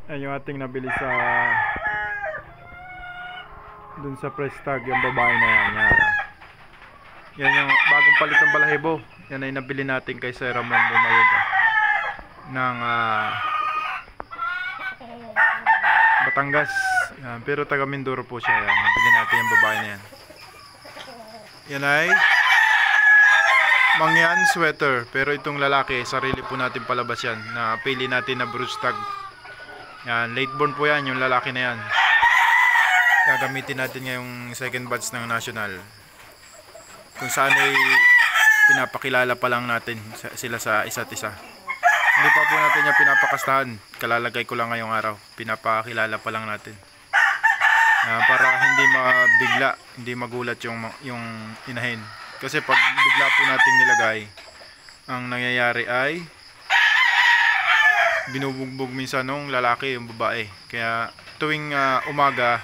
Ayan yung ating nabili sa dun sa press tag, yung babae na yan. Yan yung bagong palit ng balahibo. Yan ay nabili natin kay Sir Ramon Lumayog ng Batangas. Yan, pero taga Mindoro po siya. Yan, nabili natin yung babae na yan. Yan ay Mangyan sweater, pero itong lalaki sarili po natin palabas yan, na pili natin na bruise tag. Yan, late born po yan, yung lalaki na yan. Gagamitin natin ngayong second batch ng national, kung saan ay pinapakilala pa lang natin sila sa isa't isa. Hindi pa po natin yung pinapakastahan, kalalagay ko lang ngayong araw, pinapakilala pa lang natin. Para hindi mabigla, hindi magulat yung inahin. Kasi pag bigla po nating nilagay, ang nangyayari ay binubugbog minsan nung lalaki yung babae. Kaya tuwing umaga,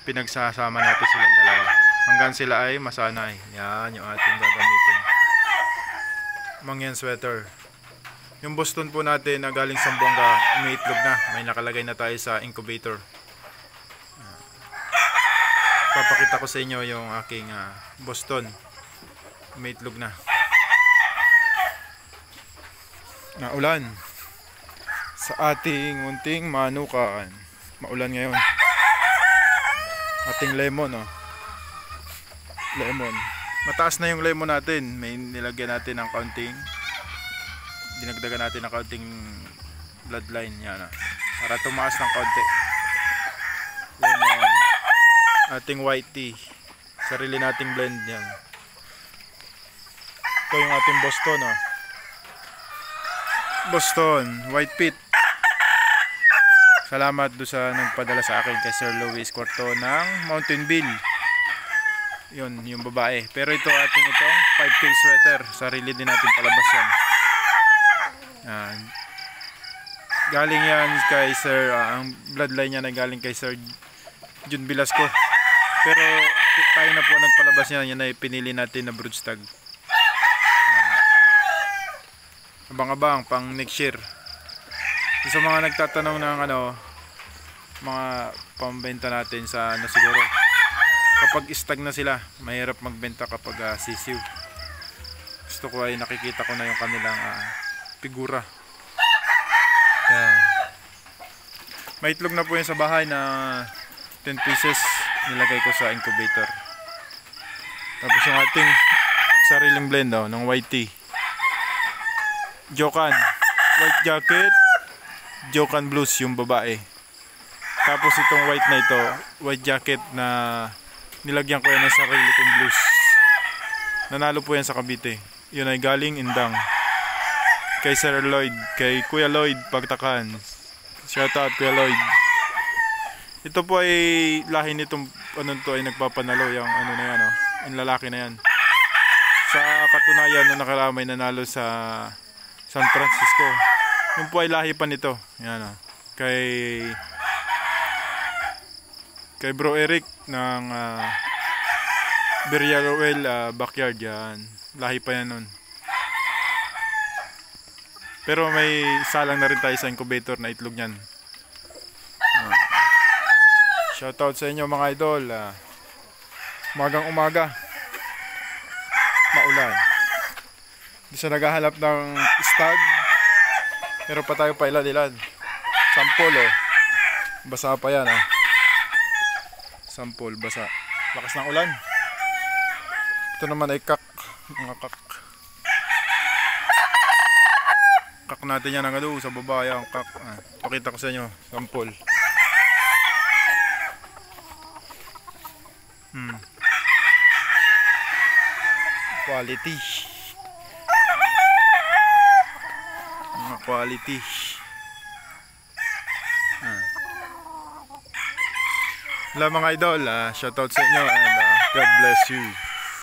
pinagsasama natin silang dalawa hanggang sila ay masanay. Yan yung ating gagamitin. Mangyan sweater. Yung Boston po natin na galing Zamboanga, umiitlog na. May nakalagay na tayo sa incubator. Papakita ko sa inyo yung aking Boston. Umiitlog na. Naulan sa ating munting manukan. Maulan ngayon. Ating lemon, oh. Lemon. Mataas na yung lemon natin. May nilagyan natin ng kaunting, dinagdagan natin ng kaunting bloodline. Yan, oh. Para tumaas ng kaunti. Lemon. Ating white tea. Sarili nating blend yan. Ito yung ating Boston, oh. Boston, white peat. Salamat do sa nagpadala sa akin kay Sir Luis Corto ng Mountain Bill. Yun, yung babae. Pero ito ating itong 5K sweater. Sarili din natin palabas yan. Galing yan kay Sir, ang bloodline niya na galing kay Sir Jun Velasco. Pero tayo na po nagpalabas niya. Yan ay pinili natin na broodstag. Abang-abang pang next year. Sa mga nagtatanong ng mga pambenta natin sa siguro, kapag stag na sila, mahirap magbenta kapag sisiw. Gusto ko ay nakikita ko na yung kanilang figura. May itlog na po yun sa bahay na 10 pieces nilagay ko sa incubator. Tapos yung ating sariling blend ng white tea. Jokan, white jacket, Jokan blues yung babae. Tapos itong white na ito, white jacket na nilagyan ko yan ng sarili kong blues. Nanalo po yan sa Cavite. Yun ay galing Indang. Kay Sir Lloyd, kay Kuya Lloyd Pagtakan. Shout out Kuya Lloyd. Ito po ay lahi nitong ay nagpapanalo yung na yan, yung lalaki na yan. Sa katunayan na nakaramay nanalo sa San Francisco. Yung po ay lahi pa nito. Yan, kay Bro Eric ng Burial Backyard. Yan, lahi pa yan nun. Pero may salang na rin tayo sa incubator na itlog yan. Shoutout sa inyo mga idol. Umagang umaga, maulan. Hindi siya naghahanap ng stag, pero pa tayo pailad-ilad. Sampol, basa pa yan, Sampol, basa. Lakas ng ulan. Ito naman ay kak. Mga kak. Kak natin yan sa baba, yung kak. Pakita ko sa inyo, sampol. Quality. Mga quality. Wala mga idol, shoutout sa inyo and God bless you.